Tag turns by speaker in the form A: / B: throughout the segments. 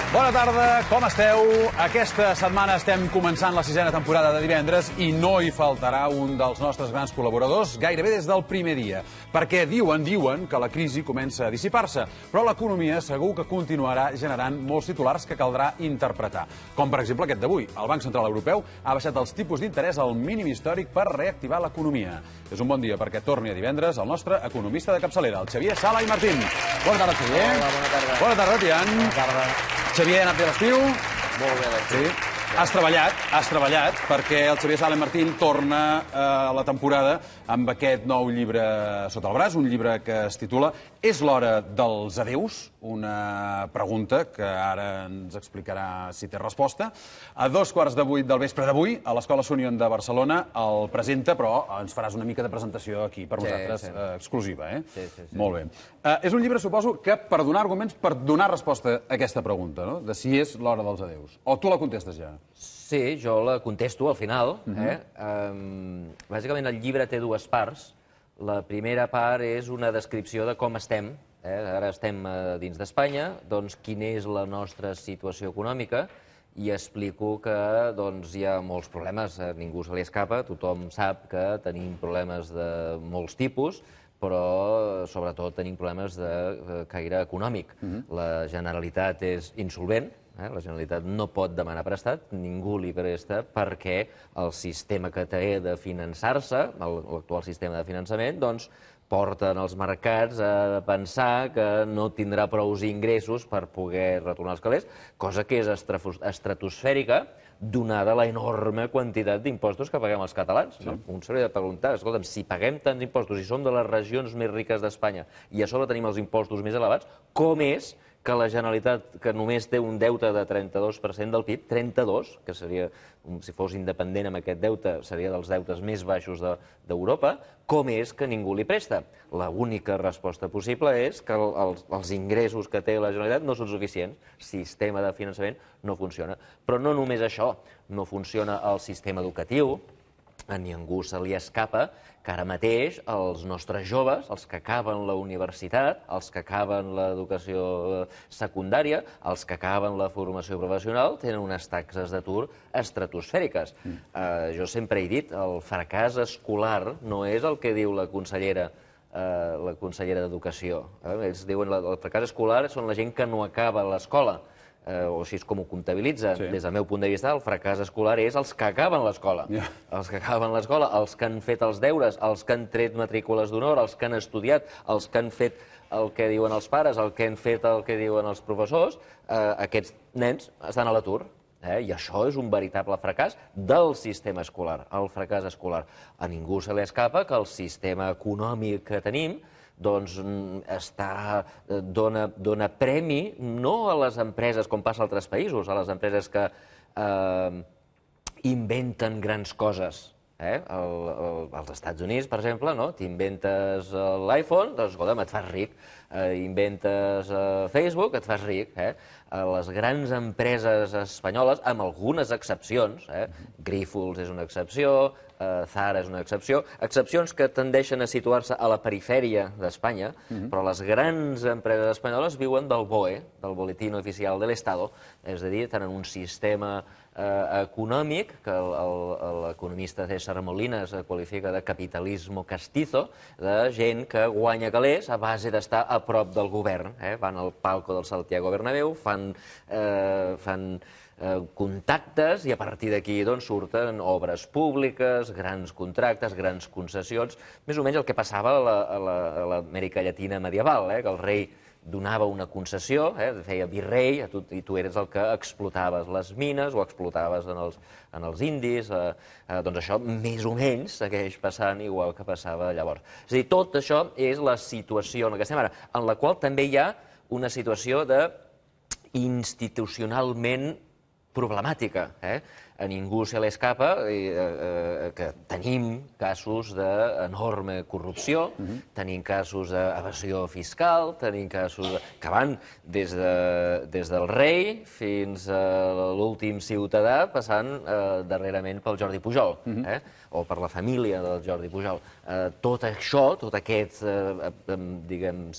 A: Bona tarda, com esteu? Aquesta setmana estem començant la sisena temporada de Divendres i no hi faltarà un dels nostres grans col·laboradors gairebé des del primer dia. Perquè diuen que la crisi comença a dissipar-se, però l'economia segur que continuarà generant molts titulars que caldrà interpretar. Com per exemple aquest d'avui. El Banc Central Europeu ha baixat els tipus d'interès al mínim històric per reactivar l'economia. És un bon dia perquè torni a Divendres el nostre economista de capçalera, el Xavier Sala i Martín. Bona tarda, Xavier.
B: Hola, bona tarda.
A: Bona tarda, Tian.
B: Bona tarda.
A: Xavier, ha anat bé l'estiu?
B: Molt bé l'estiu.
A: Sí. Has treballat, perquè el Xavier Sala i Martín torna a la temporada amb aquest nou llibre sota el braç, un llibre que es titula És l'hora dels adeus? Una pregunta que ara ens explicarà si té resposta. A 7:15 del vespre d'avui, a l'Escola Sunyon de Barcelona, el presenta, però ens faràs una mica de presentació aquí per nosaltres, exclusiva, eh?
B: Sí.
A: Molt bé. És un llibre, suposo, que per donar arguments, per donar resposta a aquesta pregunta, no? De si és l'hora dels adeus. O tu la contestes ja?
B: Sí, jo la contesto al final. Bàsicament el llibre té dues parts. La primera part és una descripció de com estem. Ara estem dins d'Espanya, doncs quina és la nostra situació econòmica i explico que hi ha molts problemes, a ningú se li escapa, tothom sap que tenim problemes de molts tipus, però sobretot tenim problemes de caire econòmic. La Generalitat és insolvent, la Generalitat no pot demanar prestat, ningú li presta perquè el sistema que té de finançar-se, l'actual sistema de finançament, doncs porten els mercats a pensar que no tindrà prous ingressos per poder retornar els calés, cosa que és estratosfèrica, donada l'enorme quantitat d'impostos que paguem els catalans. Un s'hauria de preguntar, escolta'm, si paguem tants impostos i som de les regions més riques d'Espanya i a sobre tenim els impostos més elevats, com és que la Generalitat, que només té un deute de 32% del PIB, 32, que seria, si fos independent amb aquest deute, seria dels deutes més baixos d'Europa, com és que ningú li presta? L'única resposta possible és que els ingressos que té la Generalitat no són suficients. El sistema de finançament no funciona. Però no només això, no funciona el sistema educatiu, a ningú se li escapa que ara mateix els nostres joves, els que acaben la universitat, els que acaben l'educació secundària, els que acaben la formació professional, tenen unes taxes d'atur estratosfèriques. Jo sempre he dit, el fracàs escolar no és el que diu la consellera d'Educació. Ells diuen que el fracàs escolar són la gent que no acaba l'escola, o així és com ho comptabilitzen. Des del meu punt de vista, el fracàs escolar és els que acaben l'escola. Els que acaben l'escola, els que han fet els deures, els que han tret matrícules d'honor, els que han estudiat, els que han fet el que diuen els pares, el que han fet el que diuen els professors, aquests nens estan a l'atur. I això és un veritable fracàs del sistema escolar, el fracàs escolar. A ningú se li escapa que el sistema econòmic que tenim dona premi no a les empreses, com passa a altres països, a les empreses que inventen grans coses. Als Estats Units, per exemple, t'inventes l'iPhone, doncs, escolta'm, et fas ric. Inventes Facebook, et fas ric. Les grans empreses espanyoles, amb algunes excepcions, Grífols és una excepció, Zara és una excepció, excepcions que tendeixen a situar-se a la perifèria d'Espanya, però les grans empreses espanyoles viuen del BOE, del Boletín Oficial del Estado, és a dir, tenen un sistema econòmic que l'economista César Molinas qualifica de capitalismo castizo, de gent que guanya calés a base d'estar a prop del govern. Van al palco del Santiago Bernabéu, fan contactes i a partir d'aquí surten obres públiques, grans contractes, grans concessions, més o menys el que passava a l'Amèrica Llatina medieval, que el rei donava una concessió, feia virrei, i tu eres el que explotaves les mines o explotaves en els indis. Doncs això més o menys segueix passant igual que passava llavors. És a dir, tot això és la situació en què estem ara, en la qual també hi ha una situació institucionalment problemàtica. A ningú se li escapa que tenim casos d'enorme corrupció, tenim casos d'evasió fiscal, tenim casos que van des del rei fins a l'últim ciutadà, passant darrerament pel Jordi Pujol, o per la família del Jordi Pujol. Tot això, tot aquest, diguem,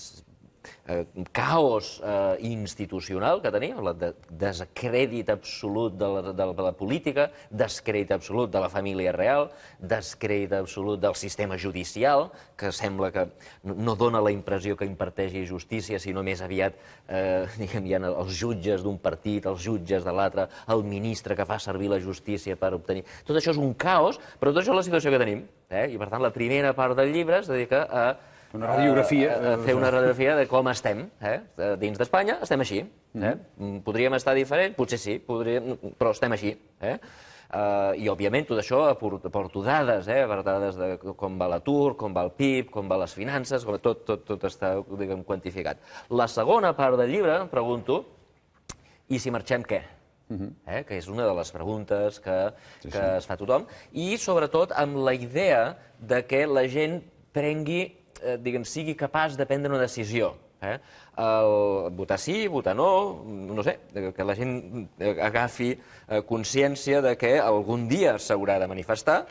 B: caos institucional que tenim, el descrèdit absolut de la política, descrèdit absolut de la família real, descrèdit absolut del sistema judicial, que sembla que no dona la impressió que imparteixi justícia, sinó més aviat hi ha els jutges d'un partit, els jutges de l'altre, el ministre que fa servir la justícia per obtenir... Tot això és un caos, però tot això és la situació que tenim. I, per tant, la primera part del llibre es dedica a fer una radiografia de com estem. Dins d'Espanya estem així. Podríem estar diferent? Potser sí, però estem així. I, òbviament, tot això aporto dades, dades de com va l'atur, com va el PIB, com va les finances, tot està, diguem, quantificat. La segona part del llibre, em pregunto, i si marxem què? Que és una de les preguntes que es fa tothom, i sobretot amb la idea de que la gent prengui, diguem, sigui capaç de prendre una decisió. Votar sí, votar no, no sé, que la gent agafi consciència de que algun dia s'haurà de manifestar,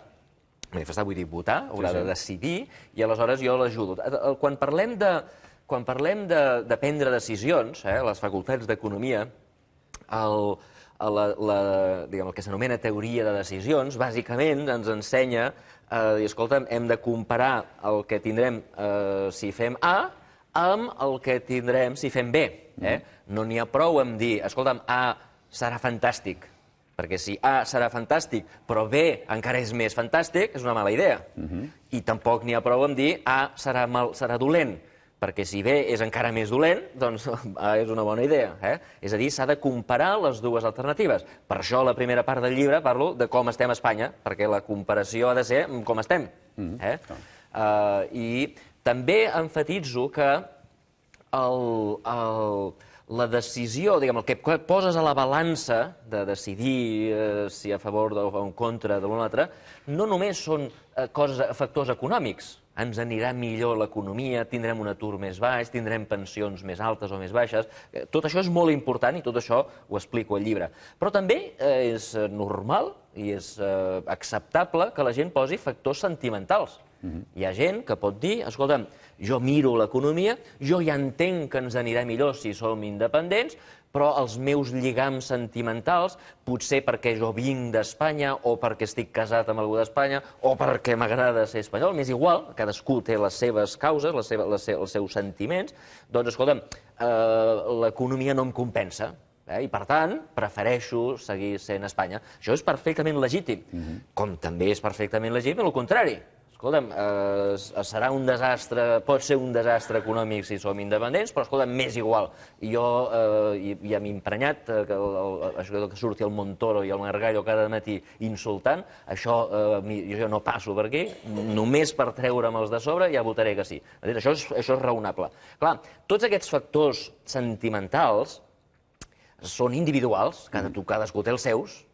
B: vull dir votar, haurà de decidir, i aleshores jo l'ajudo. Quan parlem de prendre decisions, les facultats d'economia, el que s'anomena teoria de decisions, bàsicament ens ensenya a dir, escolta, hem de comparar el que tindrem si fem A amb el que tindrem si fem B. No n'hi ha prou amb dir, escolta'm, A serà fantàstic, perquè si A serà fantàstic, però B encara és més fantàstic, és una mala idea. I tampoc n'hi ha prou amb dir A serà dolent, perquè si B és encara més dolent, doncs A és una bona idea. És a dir, s'ha de comparar les dues alternatives. Per això, a la primera part del llibre, parlo de com estem a Espanya, perquè la comparació ha de ser com estem. I també emfatitzo que la decisió, diguem, el que poses a la balança de decidir si a favor o en contra de l'un o l'altre, no només són factors econòmics. Ens anirà millor l'economia, tindrem un atur més baix, tindrem pensions més altes o més baixes. Tot això és molt important i tot això ho explico al llibre. Però també és normal i és acceptable que la gent posi factors sentimentals. Hi ha gent que pot dir, escolta'm, jo miro l'economia, jo ja entenc que ens anirà millor si som independents, però els meus lligams sentimentals, potser perquè jo vinc d'Espanya o perquè estic casat amb algú d'Espanya o perquè m'agrada ser espanyol, m'és igual, cadascú té les seves causes, els seus sentiments, doncs, escolta'm, l'economia no em compensa. I, per tant, prefereixo seguir sent Espanya. Això és perfectament legítim, com també és perfectament legítim el contrari. Escolta'm, serà un desastre, pot ser un desastre econòmic si som independents, però, escolta'm, m'és igual. Jo ja m'he emprenyat, això que surti el Montoro i el Margallo cada matí insultant, això jo no passo per aquí, només per treure'm els de sobre ja votaré que sí. Això és raonable. Clar, tots aquests factors sentimentals són individuals, cadascú té els seus,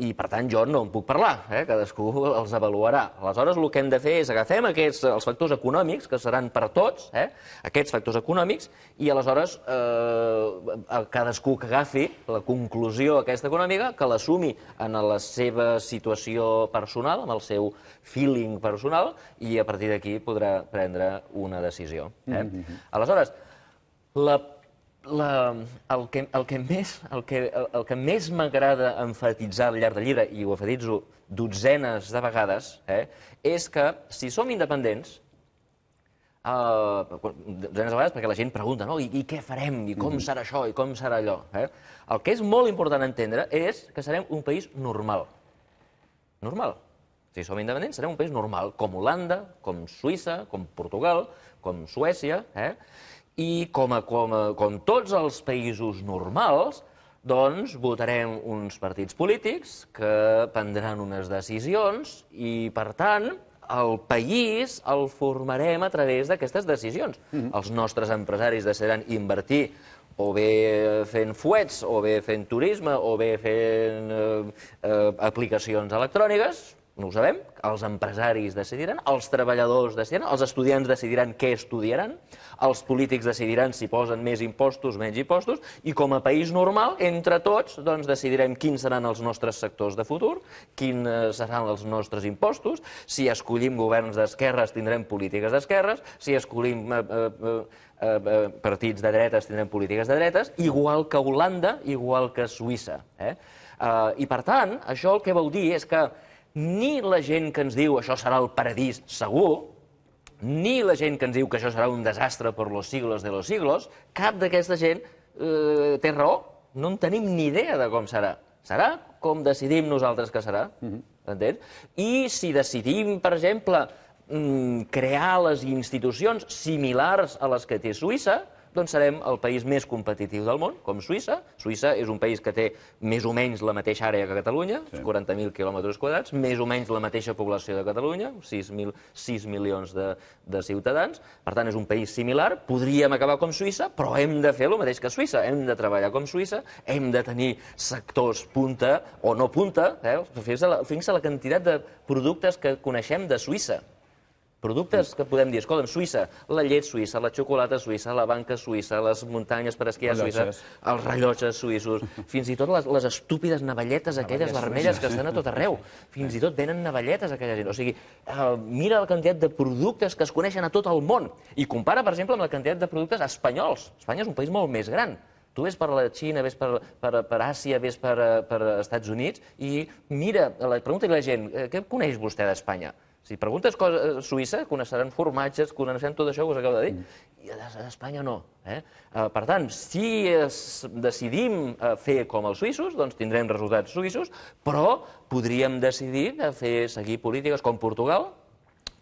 B: i per tant jo no en puc parlar, cadascú els avaluarà. Aleshores el que hem de fer és agafem els factors econòmics, que seran per tots, aquests factors econòmics, i aleshores cadascú que agafi la conclusió aquesta econòmica, que l'assumi en la seva situació personal, amb el seu feeling personal, i a partir d'aquí podrà prendre una decisió. Aleshores, el que més m'agrada emfatitzar al llarg del llibre, i ho enfatitzo dotzenes de vegades, és que si som independents, dotzenes de vegades perquè la gent pregunta, i què farem, i com serà això, i com serà allò. El que és molt important entendre és que serem un país normal. Normal. Si som independents, serem un país normal, com Holanda, com Suïssa, com Portugal, com Suècia, i com tots els països normals, doncs votarem uns partits polítics que prendran unes decisions i, per tant, el país el formarem a través d'aquestes decisions. Els nostres empresaris decidiran invertir o bé fent fuets, o bé fent turisme, o bé fent aplicacions electròniques, no ho sabem, els empresaris decidiran, els treballadors decidiran, els estudiants decidiran què estudiaran, els polítics decidiran si posen més impostos, menys impostos, i com a país normal, entre tots, doncs decidirem quins seran els nostres sectors de futur, quins seran els nostres impostos, si escollim governs d'esquerres tindrem polítiques d'esquerres, si escollim partits de dretes tindrem polítiques de dretes, igual que Holanda, igual que Suïssa. I, per tant, això el que vol dir és que ni la gent que ens diu això serà el paradís segur, ni la gent que ens diu que això serà un desastre per los siglos de los siglos, cap d'aquesta gent té raó. No en tenim ni idea de com serà. Serà com decidim nosaltres que serà, entens? I si decidim, per exemple, crear les institucions similars a les que té Suïssa, doncs serem el país més competitiu del món, com Suïssa. Suïssa és un país que té més o menys la mateixa àrea que Catalunya, 40.000 quilòmetres quadrats, més o menys la mateixa població de Catalunya, 6 milions de ciutadans. Per tant, és un país similar. Podríem acabar com Suïssa, però hem de fer el mateix que Suïssa. Hem de treballar com Suïssa, hem de tenir sectors punta o no punta. Fixa't la quantitat de productes que coneixem de Suïssa. Productes que podem dir, escolta, en Suïssa, la llet suïssa, la xocolata suïssa, la banca suïssa, les muntanyes per esquiar suïssa, els rellotges suïssos, fins i tot les estúpides navalletes aquelles vermelles que estan a tot arreu. Fins i tot venen navalletes aquella gent. O sigui, mira la quantitat de productes que es coneixen a tot el món i compara, per exemple, amb la quantitat de productes espanyols. Espanya és un país molt més gran. Tu ves per la Xina, ves per Àsia, ves per Estats Units i mira, pregunta-li a la gent, què coneix vostè d'Espanya? Si preguntes Suïssa, coneixeran formatges, coneixeran tot això que us acabo de dir. I a Espanya no. Per tant, si decidim fer com els suïssos, doncs tindrem resultats suïssos, però podríem decidir seguir polítiques com Portugal,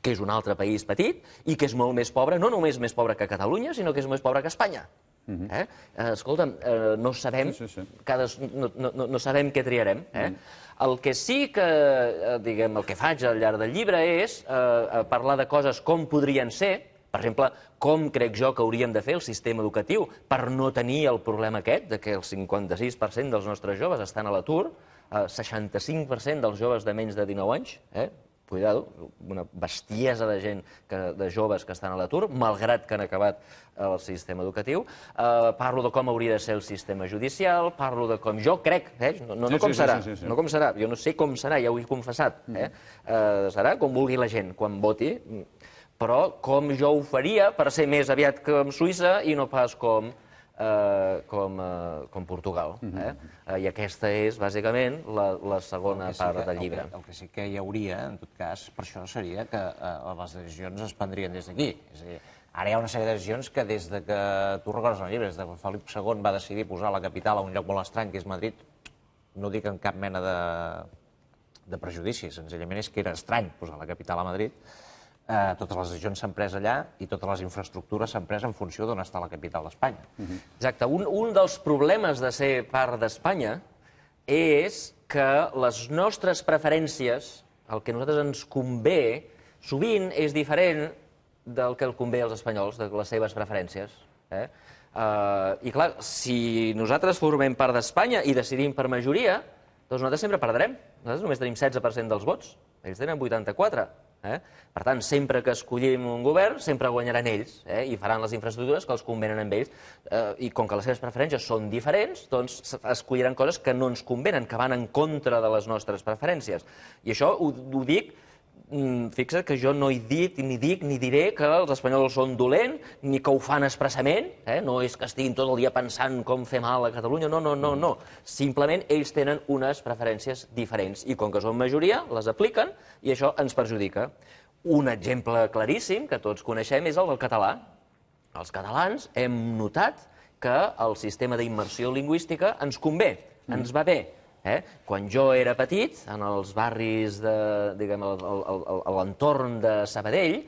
B: que és un altre país petit i que és molt més pobre, no només més pobre que Catalunya, sinó que és més pobre que Espanya. Escolta'm, no sabem què triarem. El que sí que, diguem, el que faig al llarg del llibre és parlar de coses com podrien ser, per exemple, com crec jo que hauríem de fer el sistema educatiu per no tenir el problema aquest de que el 56% dels nostres joves estan a l'atur, 65% dels joves de menys de 19 anys, cuidado, una bestiesa de gent, de joves que estan a l'atur, malgrat que han acabat el sistema educatiu. Parlo de com hauria de ser el sistema judicial, parlo de com jo crec, no com serà, jo no sé com serà, ja ho he confessat, serà com vulgui la gent quan voti, però com jo ho faria per ser més aviat com Suïssa i no pas com Portugal. I aquesta és, bàsicament, la segona part del llibre.
C: El que sí que hi hauria, en tot cas, per això seria que les decisions es prendrien des d'aquí. És a dir, ara hi ha una sèrie de decisions que des que, tu recordes en el llibre, des que Felip II va decidir posar la capital a un lloc molt estrany, que és Madrid, no dic amb cap mena de prejudici, senzillament és que era estrany posar la capital a Madrid. Totes les decisions s'han pres allà i totes les infraestructures s'han pres en funció d'on està la capital d'Espanya.
B: Exacte. Un dels problemes de ser part d'Espanya és que les nostres preferències, el que a nosaltres ens convé, sovint és diferent del que el convé als espanyols, de les seves preferències. I clar, si nosaltres formem part d'Espanya i decidim per majoria, doncs nosaltres sempre perdrem. Nosaltres només tenim 16% dels vots, ells tenen 84%. Per tant, sempre que escollim un govern, sempre guanyaran ells i faran les infraestructures que els convenen amb ells. I com que les seves preferències són diferents, doncs escolliran coses que no ens convenen, que van en contra de les nostres preferències. I això ho dic, fixa't que jo no he dit, ni dic, ni diré que els espanyols són dolents, ni que ho fan expressament, no és que estiguin tot el dia pensant com fer mal a Catalunya, no. Simplement ells tenen unes preferències diferents i com que són majoria, les apliquen i això ens perjudica. Un exemple claríssim que tots coneixem és el del català. Els catalans hem notat que el sistema d'immersió lingüística ens convé, ens va bé. Quan jo era petit, en els barris, diguem, a l'entorn de Sabadell,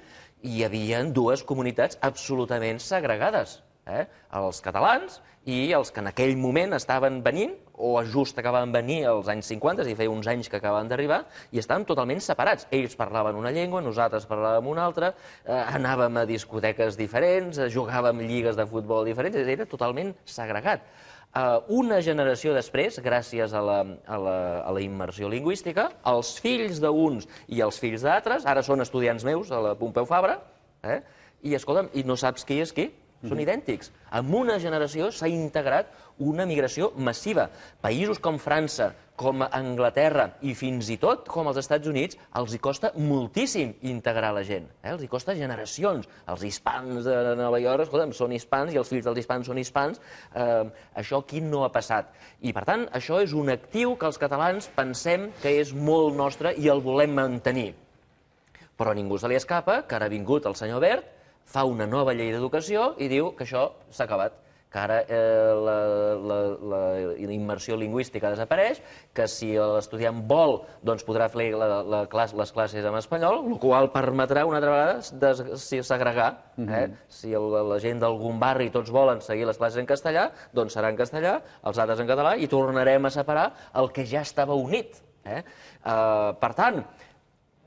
B: hi havia dues comunitats absolutament segregades. Els catalans i els que en aquell moment estaven venint, o just acabaven de venir als anys 50, i feia uns anys que acabaven d'arribar, i estaven totalment separats. Ells parlaven una llengua, nosaltres parlàvem una altra, anàvem a discoteques diferents, jugàvem lligues de futbol diferents, era totalment segregat. Una generació després, gràcies a la immersió lingüística, els fills d'uns i els fills d'altres, ara són estudiants meus a la Pompeu Fabra, i escolta'm, i no saps qui és qui. són idèntics. En una generació s'ha integrat una migració massiva. Països com França, com Anglaterra i fins i tot com els Estats Units, els hi costa moltíssim integrar la gent. Els hi costa generacions. Els hispans de Nova York, escolta'm, són hispans i els fills dels hispans són hispans. Això aquí no ha passat. I, per tant, això és un actiu que els catalans pensem que és molt nostre i el volem mantenir. Però a ningú se li escapa que ara ha vingut el senyor Wert, fa una nova llei d'educació i diu que això s'ha acabat, que ara la immersió lingüística desapareix, que si l'estudiant vol doncs podrà fer les classes en espanyol, el qual permetrà una altra vegada segregar. Si la gent d'algun barri tots volen seguir les classes en castellà, doncs serà en castellà, els altres en català, i tornarem a separar el que ja estava unit. Per tant,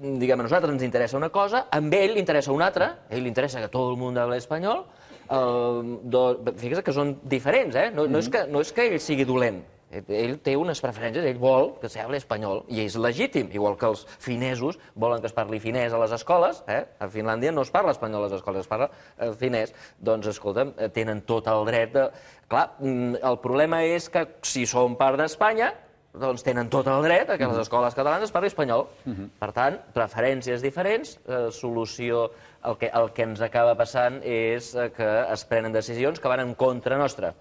B: diguem, a nosaltres ens interessa una cosa, amb ell li interessa una altra, a ell li interessa que tot el món habli espanyol. Fixa't que són diferents, no és que ell sigui dolent, ell té unes preferències, ell vol que s'habli espanyol, i és legítim, igual que els finesos volen que es parli finès a les escoles, a Finlàndia no es parla espanyol a les escoles, es parla finès, doncs escolta'm, tenen tot el dret de... Clar, el problema és que si som part d'Espanya, doncs tenen tot el dret a que les escoles catalanes es parli espanyol. Per tant, preferències diferents, solució... El que ens acaba passant és que es prenen decisions que van en contra nostra.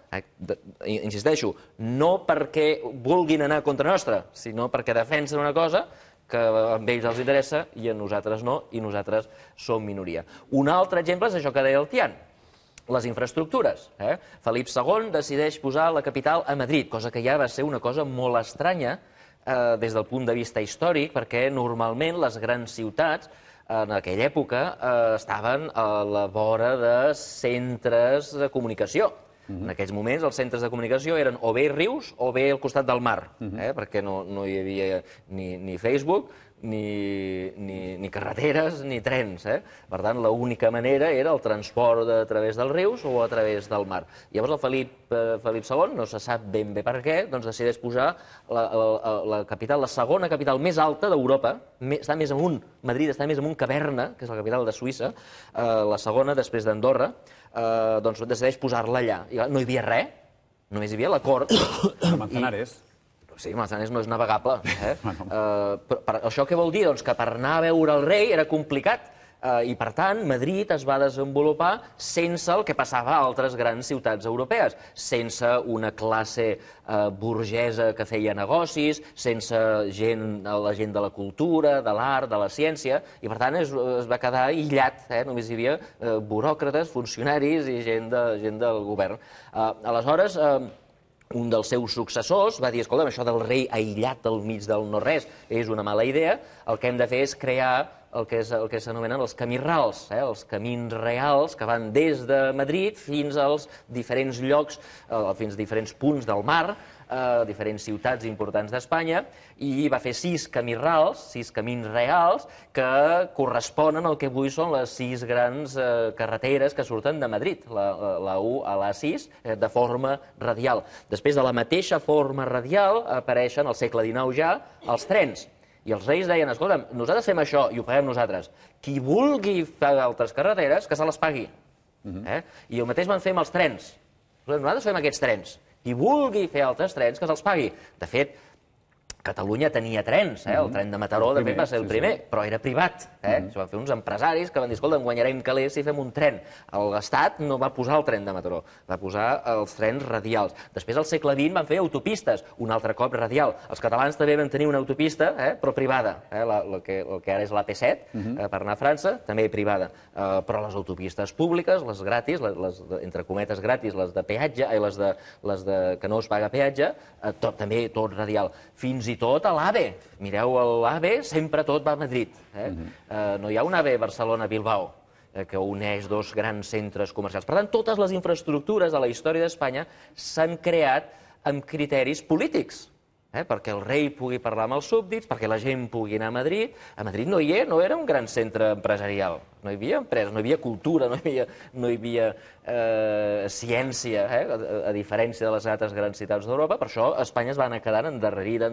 B: Insisteixo, no perquè vulguin anar contra nostra, sinó perquè defensen una cosa que a ells els interessa i a nosaltres no, i nosaltres som minoria. Un altre exemple és això que deia el Tian, les infraestructures. Felip II decideix posar la capital a Madrid, cosa que ja va ser una cosa molt estranya des del punt de vista històric, perquè normalment les grans ciutats en aquella època estaven a la vora de centres de comunicació. En aquells moments els centres de comunicació eren o bé rius o bé al costat del mar, perquè no hi havia ni Facebook, ni carreteres, ni trens. Per tant, l'única manera era el transport a través dels rius o a través del mar. Llavors el Felip II, no se sap ben bé per què, doncs decideix posar la capital, la segona capital més alta d'Europa, està més amunt, Madrid està més amunt que Berna, que és la capital de Suïssa, la segona després d'Andorra, doncs decideix posar-la allà. No hi havia res, només hi havia la cort.
A: Manzanares.
B: Sí, Manzanares no és navegable. Això què vol dir? Doncs que per anar a veure el rei era complicat. I, per tant, Madrid es va desenvolupar sense el que passava a altres grans ciutats europees, sense una classe burgesa que feia negocis, sense la gent de la cultura, de l'art, de la ciència, i, per tant, es va quedar aïllat. Només hi havia buròcrates, funcionaris i gent del govern. Aleshores, un dels seus successors va dir, escolta'm, això del rei aïllat al mig del no-res és una mala idea, el que hem de fer és crear el que s'anomenen els camins rals, els camins reals que van des de Madrid fins als diferents llocs, fins a diferents punts del mar, diferents ciutats importants d'Espanya, i va fer 6 camins rals, 6 camins reals, que corresponen al que avui són les 6 grans carreteres que surten de Madrid, la 1 a la 6, de forma radial. Després de la mateixa forma radial apareixen al segle XIX ja els trens. I els reis deien, escolta'm, nosaltres fem això i ho paguem nosaltres. Qui vulgui fer altres carreteres, que se les pagui. I el mateix van fer amb els trens. Nosaltres fem aquests trens. Qui vulgui fer altres trens, que se'ls pagui. De fet, Catalunya tenia trens, el tren de Mataró, de fet, va ser el primer, però era privat. Això van fer uns empresaris que van dir, escolta, guanyarem calés si fem un tren. L'Estat no va posar el tren de Mataró, va posar els trens radials. Després, al segle XX, van fer autopistes, un altre cop radial. Els catalans també van tenir una autopista, però privada. El que ara és l'AP7, per anar a França, també privada. Però les autopistes públiques, les gratis, les entre cometes gratis, les de peatge, les que no es paga peatge, també tot radial. Fins i tot a l'AVE. Mireu, l'AVE sempre tot va a Madrid. No hi ha un AVE Barcelona-Bilbao que uneix 2 grans centres comercials. Per tant, totes les infraestructures de la història d'Espanya s'han creat amb criteris polítics. perquè el rei pugui parlar amb els súbdits, perquè la gent pugui anar a Madrid. A Madrid no era un gran centre empresarial, no hi havia empreses, no hi havia cultura, no hi havia ciència, a diferència de les altres grans ciutats d'Europa. Per això Espanya es va anar quedant endarrerida,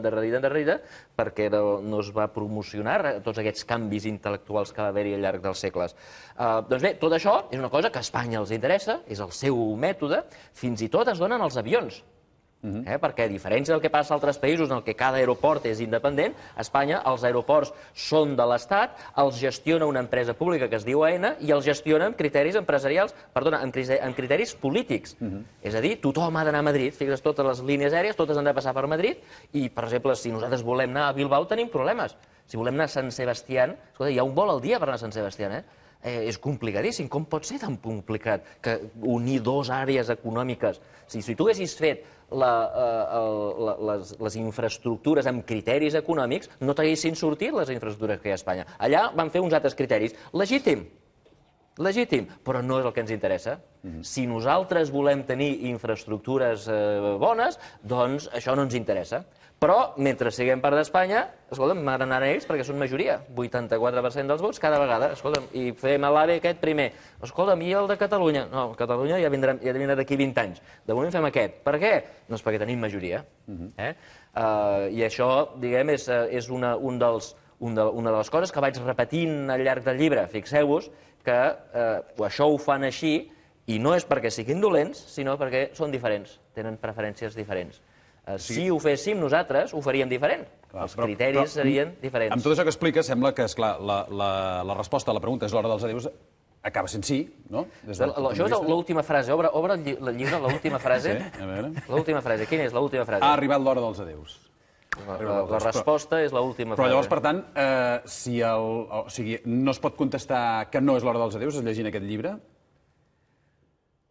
B: perquè no es va promocionar tots aquests canvis intel·lectuals que va haver-hi al llarg dels segles. Doncs bé, tot això és una cosa que a Espanya els interessa, és el seu mètode, fins i tot es donen els avions. Perquè, a diferència del que passa a altres països en què cada aeroport és independent, a Espanya els aeroports són de l'Estat, els gestiona una empresa pública que es diu AENA i els gestiona amb criteris empresarials, perdona, amb criteris polítics. És a dir, tothom ha d'anar a Madrid, fixa't, totes les línies aèries, totes han de passar per Madrid i, per exemple, si nosaltres volem anar a Bilbao tenim problemes. Si volem anar a Sant Sebastián, escolta, hi ha un vol al dia per anar a Sant Sebastián, és complicadíssim. Com pot ser tan complicat que unir dues àrees econòmiques? Si tu haguessis fet les infraestructures amb criteris econòmics, no t'haguessin sortit les infraestructures que hi ha a Espanya. Allà van fer uns altres criteris. Legítim, però no és el que ens interessa. Si nosaltres volem tenir infraestructures bones, doncs això no ens interessa. Però, mentre siguem part d'Espanya, escolta'm, m'agradaran ells perquè són majoria, 84% dels vots cada vegada, escolta'm, i fem l'AVE aquest primer. Escolta'm, i el de Catalunya? No, Catalunya ja vindrà d'aquí 20 anys. De moment fem aquest. Per què? Doncs perquè tenim majoria. I això, diguem, és una de les coses que vaig repetint al llarg del llibre. Fixeu-vos que això ho fan així i no és perquè siguin dolents, sinó perquè són diferents, tenen preferències diferents. Si ho féssim nosaltres, ho faríem diferent. Els criteris serien diferents.
A: Amb tot això que expliques, sembla que, esclar, la resposta a la pregunta és l'hora dels adéus, acaba sent sí, no?
B: Això és l'última frase. Obre el llibre, l'última frase. L'última frase. Quina és l'última frase?
A: Ha arribat l'hora dels adéus.
B: La resposta és l'última frase.
A: Però llavors, per tant, no es pot contestar que no és l'hora dels adéus llegint aquest llibre?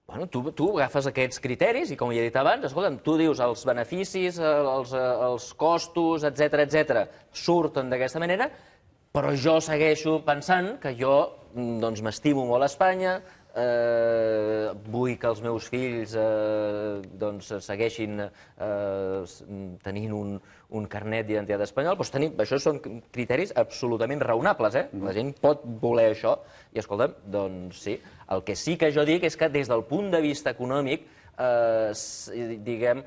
B: Bueno, tu agafes aquests criteris i, com ja he dit abans, escolta'm, tu dius els beneficis, els costos, etc., surten d'aquesta manera, però jo segueixo pensant que jo m'estimo molt a Espanya, vull que els meus fills segueixin tenint un carnet d'identitat espanyol. Això són criteris absolutament raonables. La gent pot voler això. I, escolta'm, doncs sí. El que sí que jo dic és que des del punt de vista econòmic, diguem,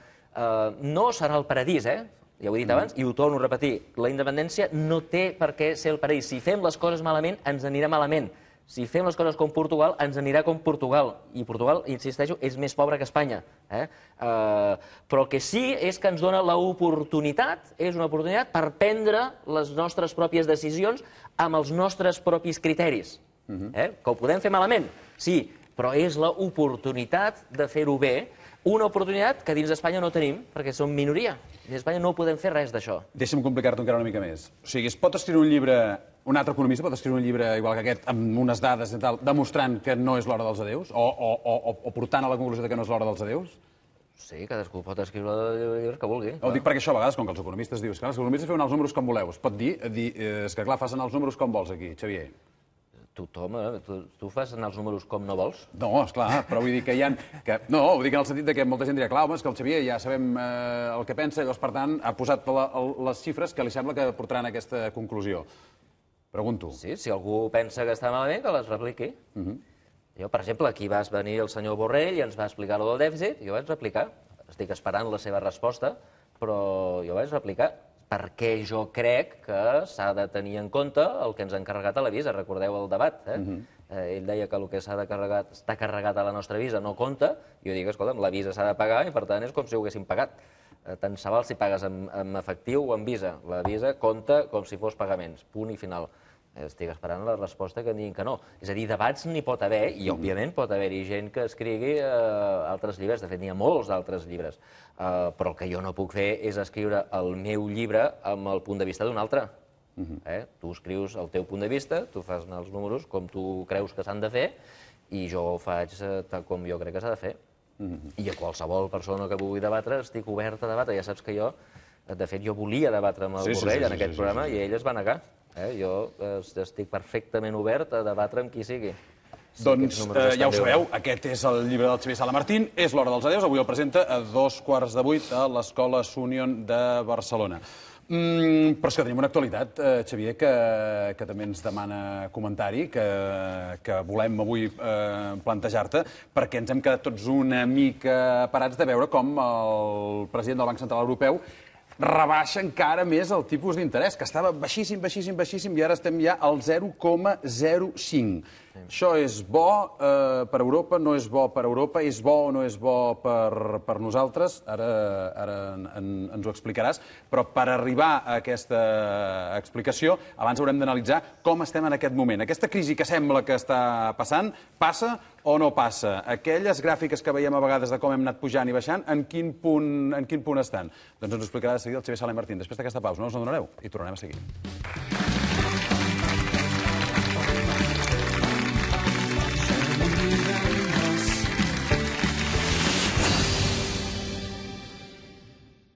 B: no serà el paradís, ja ho he dit abans, i ho torno a repetir, la independència no té per què ser el paradís. Si fem les coses malament, ens anirà malament. Si fem les coses com Portugal, ens anirà com Portugal. I Portugal, insisteixo, és més pobre que Espanya. Però el que sí és que ens dona l'oportunitat, és una oportunitat per prendre les nostres pròpies decisions amb els nostres propis criteris. Que ho podem fer malament, sí, però és l'oportunitat de fer-ho bé. Una oportunitat que dins d'Espanya no tenim, perquè som minoria. Dins d'Espanya no podem fer res d'això.
A: Deixa'm complicar-t'ho encara una mica més. O sigui, es pot escriure un llibre, un altre economista pot escriure un llibre igual que aquest, amb unes dades i tal, demostrant que no és l'hora dels adéus? O portant a la conclusió que no és l'hora dels adéus?
B: Sí, cadascú pot escriure el llibre que vulgui.
A: Ho dic perquè això a vegades, com que els economistes dius, que els economistes feuen els números com voleu. Es pot dir, és que clar, facin els números com vols aquí, Xavier.
B: Tothom, tu fas anar els números com no vols?
A: No, esclar, però vull dir que hi ha... No, ho dic en el sentit que molta gent dirà, clar, home, és que el Xavier ja sabem el que pensa, llavors, per tant, ha posat les xifres que li sembla que portaran a aquesta conclusió. Pregunto.
B: Sí, si algú pensa que està malament, que les repliqui. Jo, per exemple, aquí va venir el senyor Borrell i ens va explicar el del dèficit, i jo vaig replicar. Estic esperant la seva resposta, però jo vaig replicar. Perquè jo crec que s'ha de tenir en compte el que ens han carregat a la visa. Recordeu el debat, Ell deia que el que està carregat a la nostra visa no compta. Jo dic, escolta'm, la visa s'ha de pagar i, per tant, és com si ho haguéssim pagat. Tant se val si pagues en efectiu o en visa. La visa compta com si fos pagaments. Punt i final. Estic esperant la resposta que em diguin que no. És a dir, debats n'hi pot haver, i òbviament pot haver-hi gent que escrigui altres llibres. De fet, n'hi ha molts altres llibres. Però el que jo no puc fer és escriure el meu llibre amb el punt de vista d'un altre. Tu escrius el teu punt de vista, tu fas anar els números com tu creus que s'han de fer, i jo ho faig tal com jo crec que s'ha de fer. I a qualsevol persona que vulgui debatre estic obert a debatre. Ja saps que jo, de fet, jo volia debatre amb el Borrell en aquest programa i ell es va negar. Jo estic perfectament obert a debatre amb qui sigui.
A: Doncs ja ho sabeu, aquest és el llibre del Xavier Sala Martín, és l'hora dels adeus, avui el presenta a 7:15 a l'Escola Súnion de Barcelona. Però és que tenim una actualitat, Xavier, que també ens demana comentari, que volem avui plantejar-te, perquè ens hem quedat tots una mica parats de veure com el president del Banc Central Europeu rebaixa encara més el tipus d'interès, que estava baixíssim, baixíssim, baixíssim, i ara estem ja al 0,05. Això és bo per Europa, no és bo per Europa, és bo o no és bo per nosaltres? Ara ens ho explicaràs, però per arribar a aquesta explicació abans haurem d'analitzar com estem en aquest moment. Aquesta crisi que sembla que està passant, passa o no passa? Aquelles gràfiques que veiem a vegades de com hem anat pujant i baixant, en quin punt estan? Doncs ens ho explicarà de seguida el Xavier Sala Martín. Després d'aquesta pausa, no us n'adonareu i tornarem a seguir.